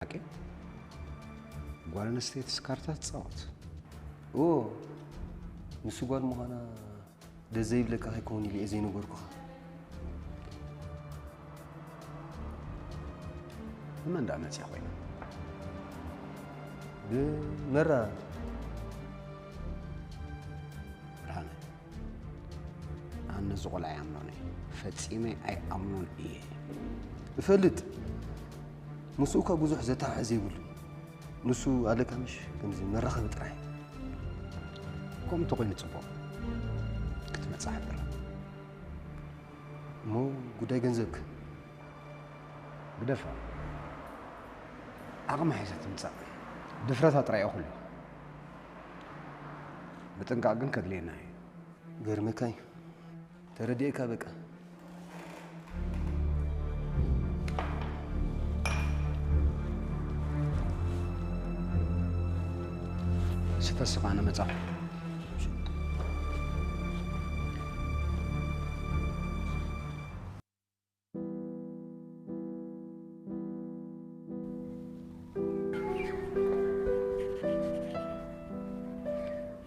اوكي ጓል ስቴት ስካርታ ጻውት ኦ ንሱ ጓል መሆና ደዘይ ብለካ አይኮን ይሊ እዘይ ነገርኩ ምን እንዳመጽ ያቆይ መራ ብርሃነ አነ ዝቆላ ያምነው ፈጺመ አይ አምኖን እየ እፈልጥ مسوك بزح زتا عزيبل نسو عليك مش كنزي مرخه بطراي كم تقول نتصبو كنت متصاحب برا مو قداي جنزك بدفع أغمى حيث تمتصا دفرتها طراي أخلي بتنقع جنك لينا غير مكاي ترديك بك ستسقى أنا متى